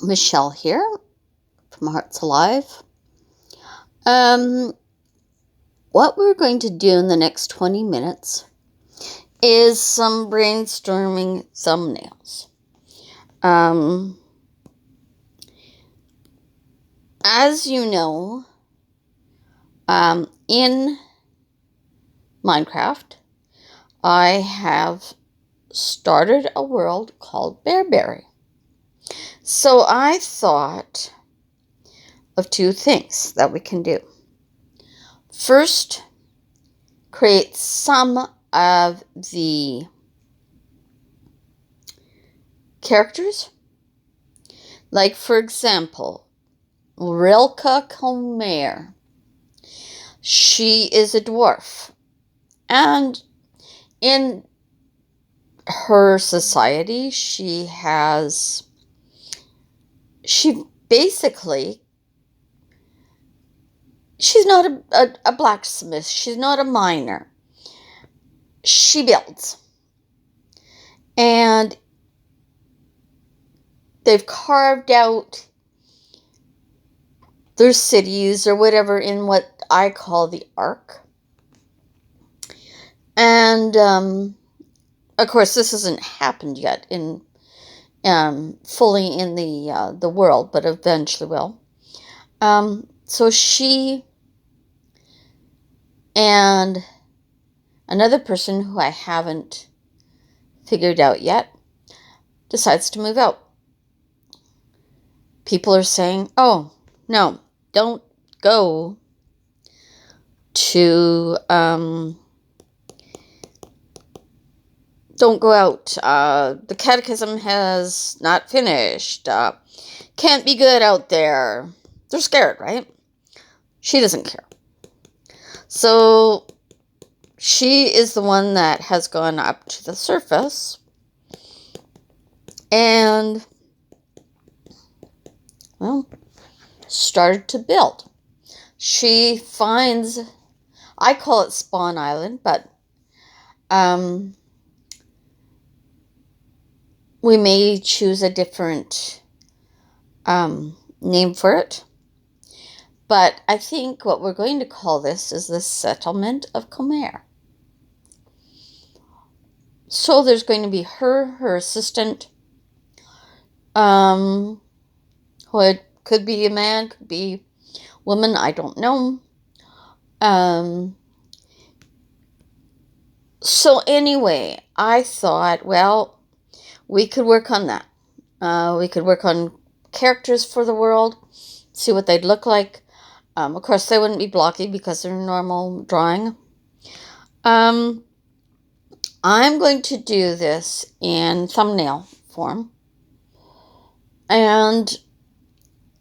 Michelle here from Hearts Alive. What we're going to do in the next 20 minutes is some brainstorming thumbnails. As you know, in Minecraft, I have started a world called Bearberry. So I thought of two things that we can do. First, create some of the characters. Like, for example, Rika Comare. She is a dwarf. And in her society, she's not a blacksmith. She's not a miner. She builds. And they've carved out their cities or whatever in what I call the Ark. And, of course, this hasn't happened yet in fully in the world, but eventually will. So she and another person who I haven't figured out yet decides to move out. People are saying, oh, no, don't go to, don't go out. The catechism has not finished. Can't be good out there. They're scared, right? She doesn't care. So she is the one that has gone up to the surface and, well, started to build. She finds, I call it Spawn Island, but we may choose a different name for it. But I think what we're going to call this is the settlement of Comare. So there's going to be her assistant, who could be a man, could be a woman, I don't know. So anyway, I thought, well, we could work on that. We could work on characters for the world, see what they'd look like. Of course, they wouldn't be blocky because they're normal drawing. I'm going to do this in thumbnail form. And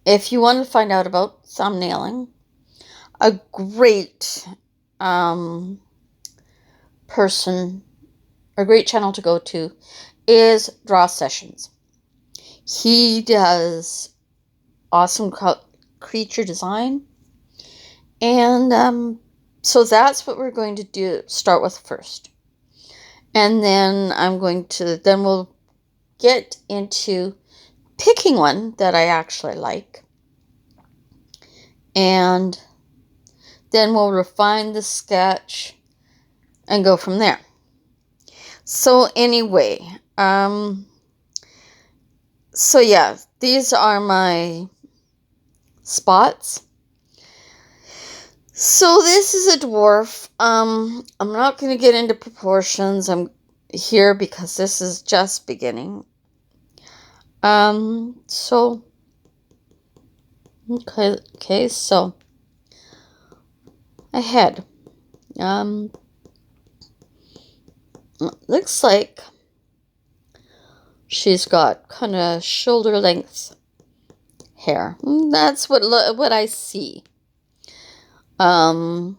if you want to find out about thumbnailing, a great great channel to go to is Draw Sessions. He does awesome creature design. And so that's what we're going to start with first. And then then we'll get into picking one that I actually like. And then we'll refine the sketch and go from there. So anyway, so yeah, these are my spots. So this is a dwarf. I'm not going to get into proportions. I'm here because this is just beginning. So, okay, so a head. Looks like she's got kind of shoulder length hair. That's what I see. And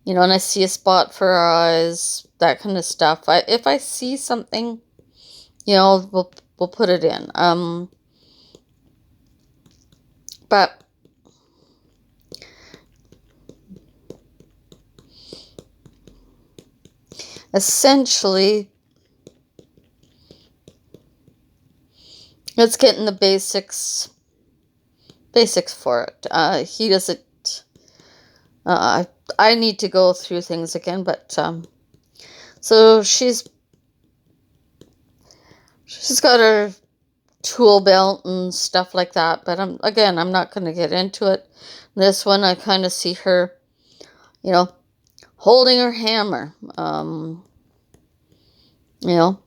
I see a spot for her eyes, that kind of stuff. If I see something, we'll put it in. But essentially, It's getting the basics for it. He doesn't. I need to go through things again, but so she's got her tool belt and stuff like that. But I'm not going to get into it. This one, I kind of see her, you know, holding her hammer, you know,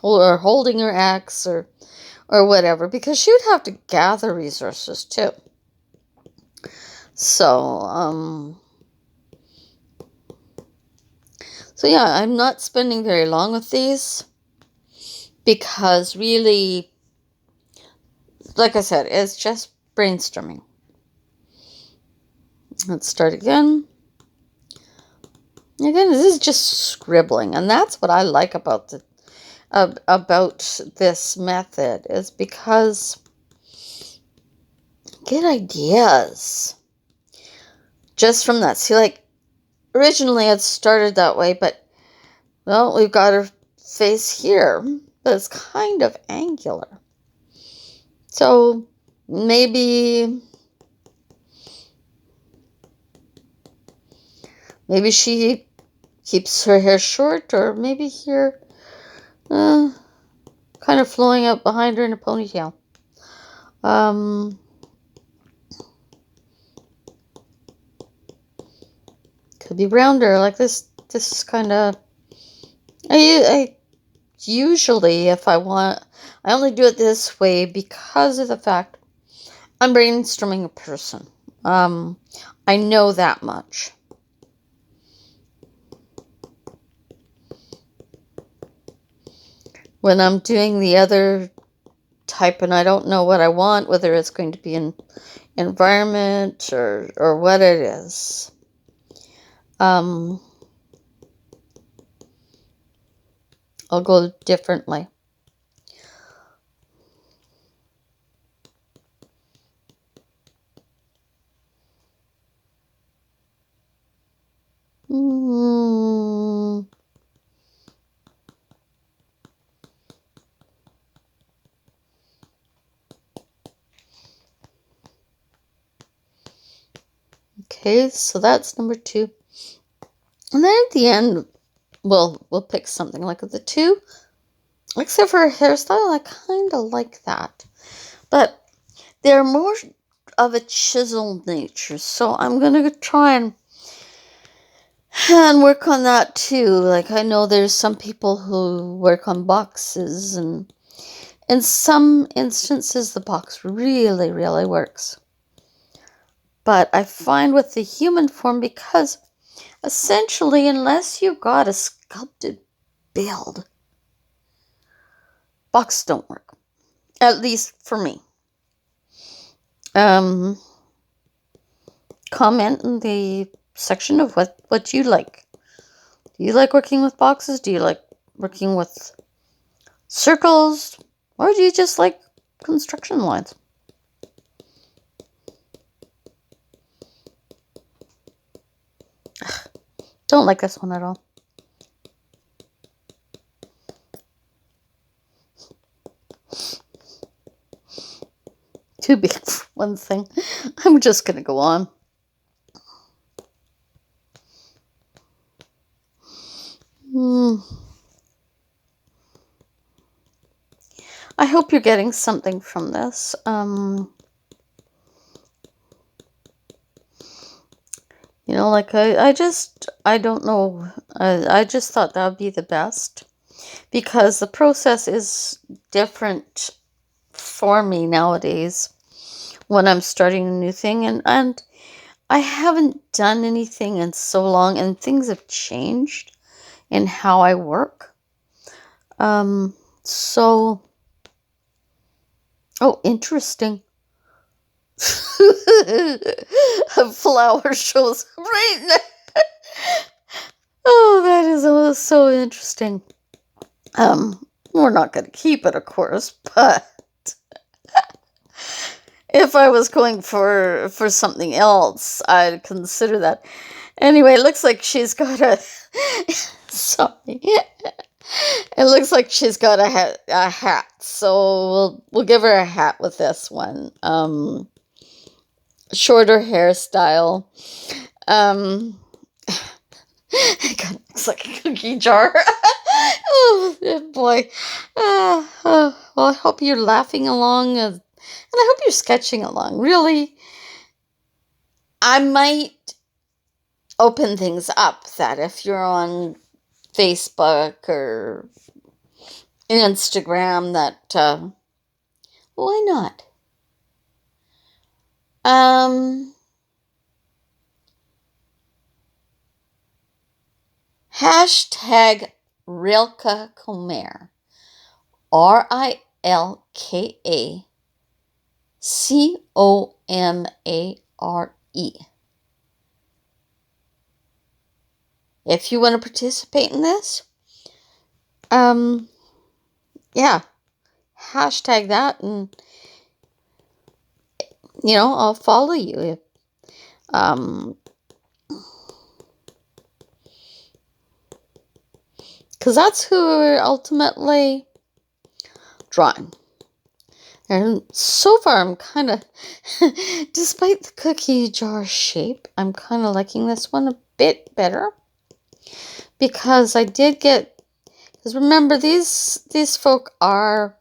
or holding her axe or whatever, because she would have to gather resources too. So, so yeah, I'm not spending very long with these because really, like I said, it's just brainstorming. Let's start again. Again, this is just scribbling, and that's what I like about this method, is because get ideas just from that. See, like originally it started that way, but well, we've got her face here, but it's kind of angular. So maybe she keeps her hair short, or maybe here, kind of flowing out behind her in a ponytail. Could be rounder, like this. This is kind of. I usually, if I want, I only do it this way because of the fact I'm brainstorming a person. I know that much. When I'm doing the other type and I don't know what I want, whether it's going to be an environment or what it is, I'll go differently. Okay, so that's number 2. And then at the end, we'll pick something like the 2. Except for a hairstyle, I kind of like that. But they're more of a chiseled nature, so I'm going to try and work on that too. Like, I know there's some people who work on boxes, and in some instances the box really, really works. But I find with the human form, because essentially, unless you got a sculpted build, boxes don't work. At least for me. Comment in the section of what you like. Do you like working with boxes? Do you like working with circles? Or do you just like construction lines? Don't like this one at all. Too big for one thing. I'm just going to go on. I hope you're getting something from this. Like I don't know. I just thought that would be the best, because the process is different for me nowadays when I'm starting a new thing, and I haven't done anything in so long, and things have changed in how I work. So, oh, interesting. A flower shows right now. Oh, that is so interesting. We're not going to keep it, of course, but if I was going for something else, I'd consider that. Anyway, it looks like she's got a sorry. It looks like she's got a hat, so we'll give her a hat with this one. Shorter hairstyle. Um, God, looks like a cookie jar. Oh boy. Well, I hope you're laughing along, and I hope you're sketching along. Really, I might open things up that if you're on Facebook or Instagram, that why not? Hashtag Rilka Comare. RILKACOMARE. If you want to participate in this, yeah, hashtag that, and I'll follow you. Because that's who we're ultimately drawing. And so far, I'm kind of, despite the cookie jar shape, I'm kind of liking this one a bit better. Because I did get, because remember, these folk are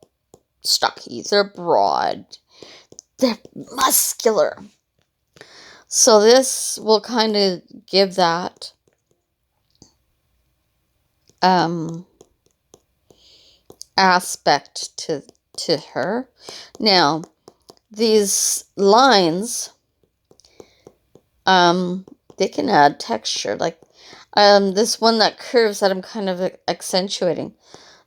stocky. They're broad. They're muscular. So this will kind of give that aspect to her. Now, these lines, they can add texture. Like this one that curves that I'm kind of accentuating.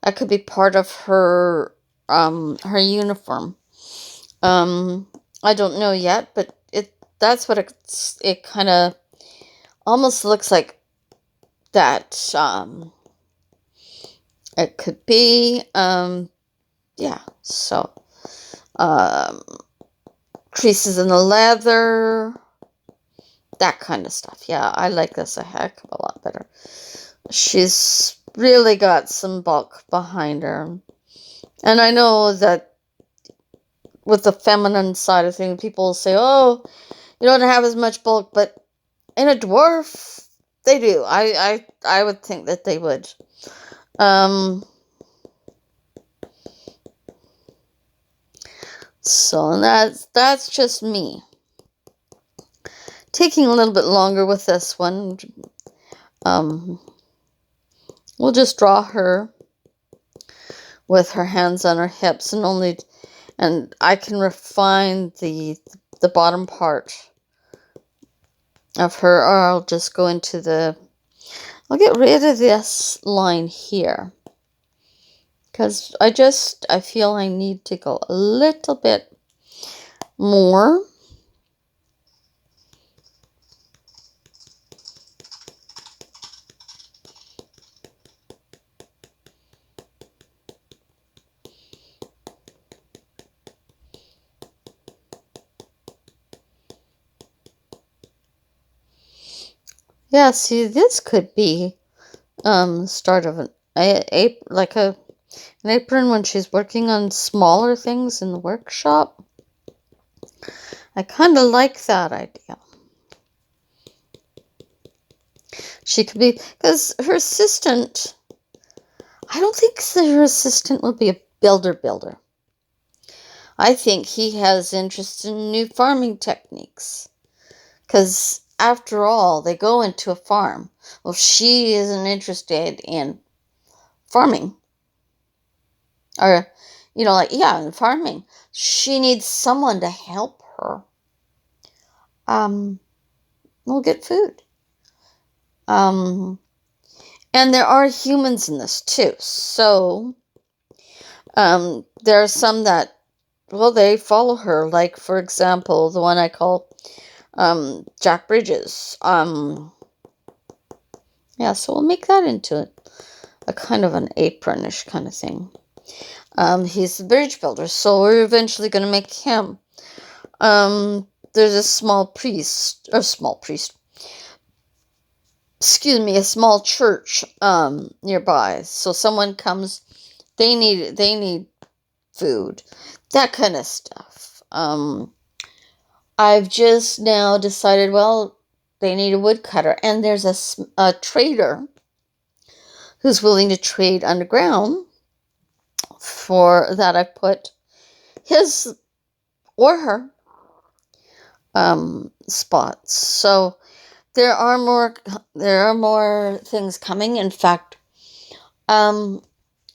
That could be part of her her uniform. I don't know yet, but that's what it kind of almost looks like that. It could be, yeah, so, creases in the leather, that kind of stuff. Yeah, I like this a heck of a lot better. She's really got some bulk behind her. And I know that with the feminine side of things, people say, oh, you don't have as much bulk, but in a dwarf, they do. I would think that they would. So that's just me. Taking a little bit longer with this one. We'll just draw her with her hands on her hips, and I can refine the bottom part of her, or I'll just go into I'll get rid of this line here. Because I feel I need to go a little bit more. Yeah, see, this could be start of an apron when she's working on smaller things in the workshop. I kind of like that idea. She could be, because her assistant, I don't think that her assistant will be a builder. I think he has interest in new farming techniques. Because after all, they go into a farm. Well, she isn't interested in farming. Or, in farming. She needs someone to help her. We'll get food. And there are humans in this too. So, there are some that, they follow her. Like, for example, the one I call Jack Bridges. Yeah, so we'll make that into a kind of an apronish kind of thing. He's the bridge builder, so we're eventually going to make him. There's a small priest, excuse me, a small church nearby. So someone comes, they need food, that kind of stuff. I've just now decided, well, they need a woodcutter, and there's a trader who's willing to trade underground for that. I've put his or her spots. So there are more things coming. In fact, I'm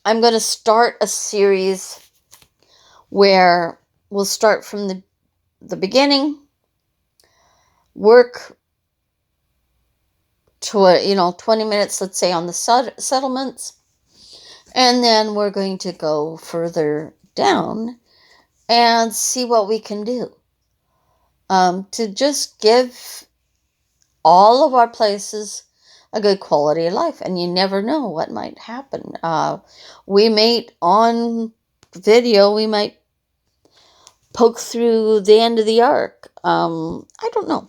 going to start a series where we'll start from the beginning, work to 20 minutes, let's say, on the settlements, and then we're going to go further down and see what we can do to just give all of our places a good quality of life. And you never know what might happen. We might, on video, we might poke through the end of the arc. I don't know.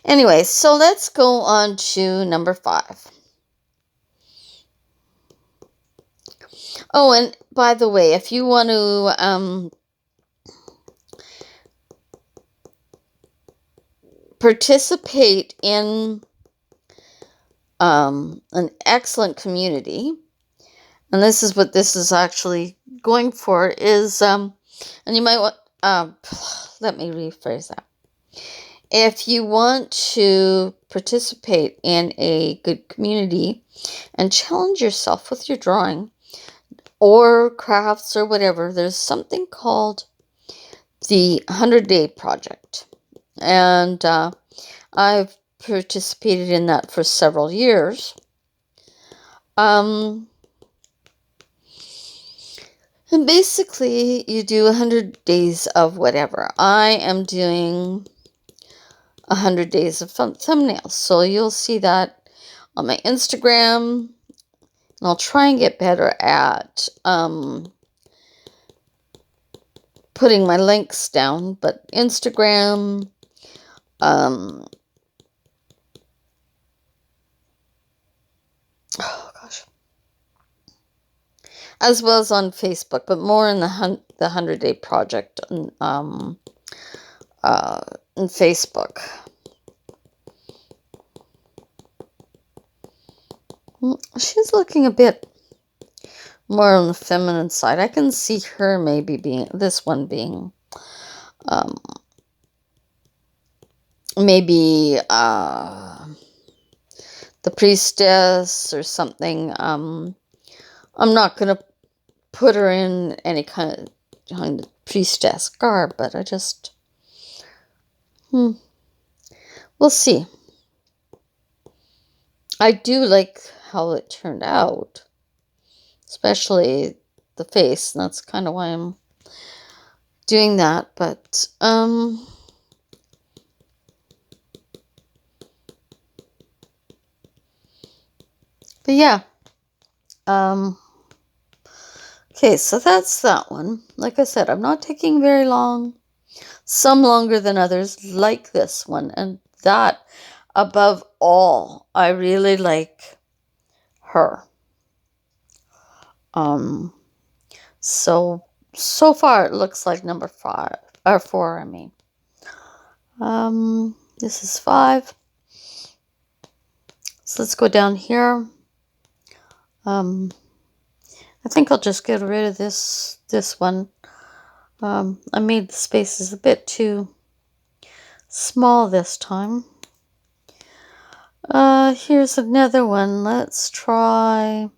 Anyway, so let's go on to number 5. Oh, and by the way, if you want to participate in an excellent community, and this is what this is actually going for, is and you might want let me rephrase that. If you want to participate in a good community and challenge yourself with your drawing or crafts or whatever, there's something called the 100-Day Project. And I've participated in that for several years. And basically, you do 100 days of whatever. I am doing 100 days of thumbnails. So you'll see that on my Instagram. And I'll try and get better at putting my links down. But Instagram, oh gosh, as well as on Facebook, but more in the 100-Day Project in Facebook. She's looking a bit more on the feminine side. I can see her maybe being, this one being, maybe the priestess or something. I'm not going to put her in any kind of priestess garb, but I just, we'll see. I do like how it turned out, especially the face, and that's kind of why I'm doing that. But yeah, okay, so that's that one. Like I said, I'm not taking very long, some longer than others, like this one. And that, above all, I really like her. So far it looks like number 5 or 4, I mean. This is 5. So let's go down here. I think I'll just get rid of this one. I made the spaces a bit too small this time. Here's another one. Let's try.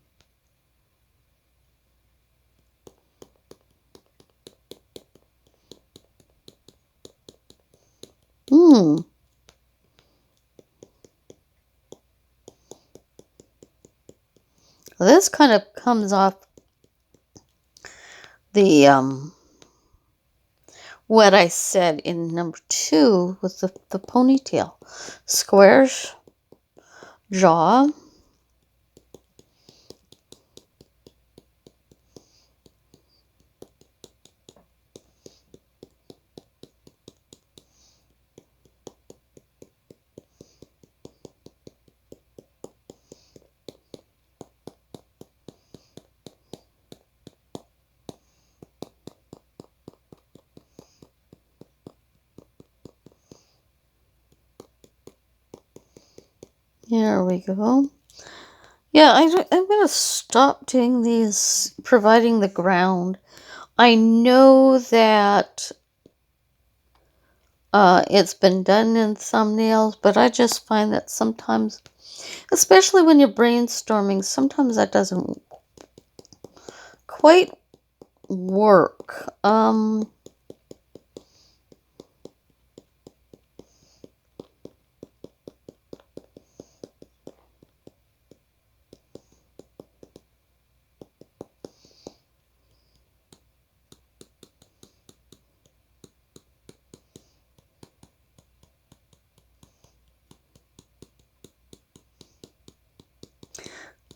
This kind of comes off the what I said in number 2 with the ponytail. Squarish jaw. Here we go. Yeah, I'm going to stop doing these, providing the ground. I know that it's been done in thumbnails, but I just find that sometimes, especially when you're brainstorming, sometimes that doesn't quite work.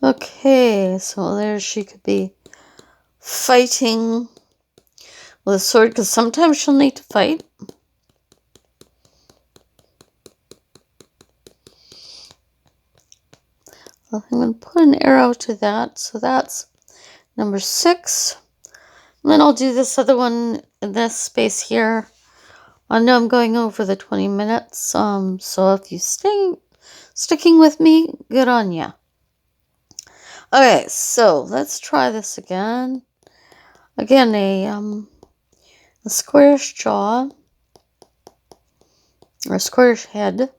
Okay, so there she could be fighting with a sword, because sometimes she'll need to fight. Well, I'm going to put an arrow to that, so that's number 6. And then I'll do this other one in this space here. I know I'm going over the 20 minutes, so if you sticking with me, good on ya. Okay, so let's try this again. Again, a squarish jaw, or a squarish head.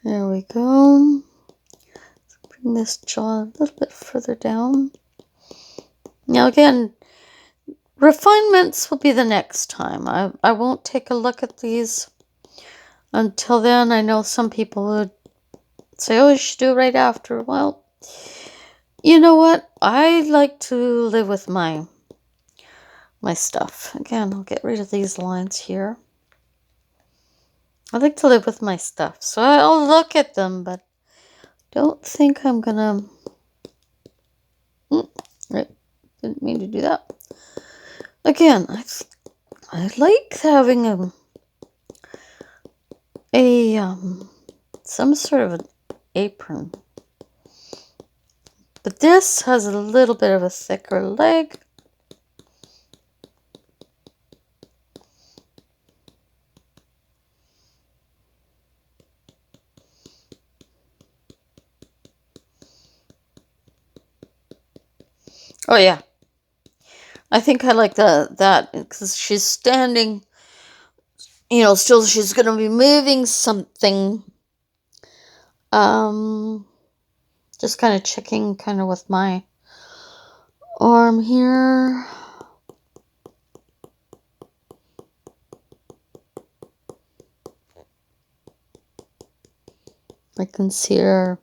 There we go. Bring this jaw a little bit further down. Now again, refinements will be the next time. I won't take a look at these until then. I know some people would say, oh, you should do it right after. Well, you know what? I like to live with my stuff. Again, I'll get rid of these lines here. I like to live with my stuff. So I'll look at them, but don't think I'm gonna... Right. Didn't mean to do that. Again, I like having some sort of an apron. But this has a little bit of a thicker leg. Oh yeah. I think I like that because she's standing, still she's going to be moving something. Just kind of checking kind of with my arm here. I can see her.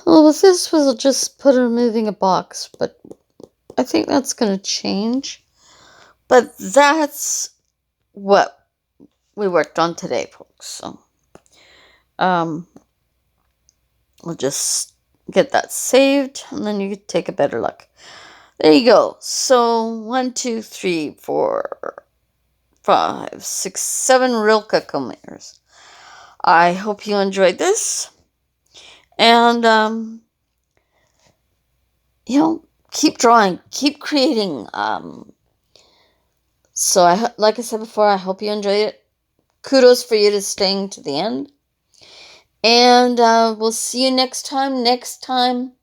Well, with this, we'll just put her moving a box, but I think that's going to change. But that's what we worked on today, folks. So, we'll just get that saved, and then you can take a better look. There you go. So 1, 2, 3, 4, 5, 6, 7 Rilke Comares. I hope you enjoyed this, and keep drawing, keep creating. So like I said before, I hope you enjoyed it. Kudos for you to staying to the end, and we'll see you next time. Next time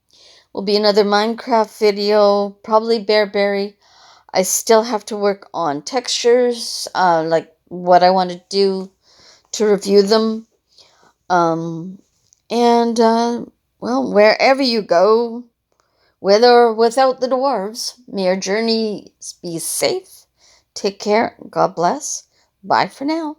will be another Minecraft video, probably Bearberry. I still have to work on textures, like what I want to do to review them. And well, wherever you go, with or without the dwarves, may your journeys be safe. Take care. God bless. Bye for now.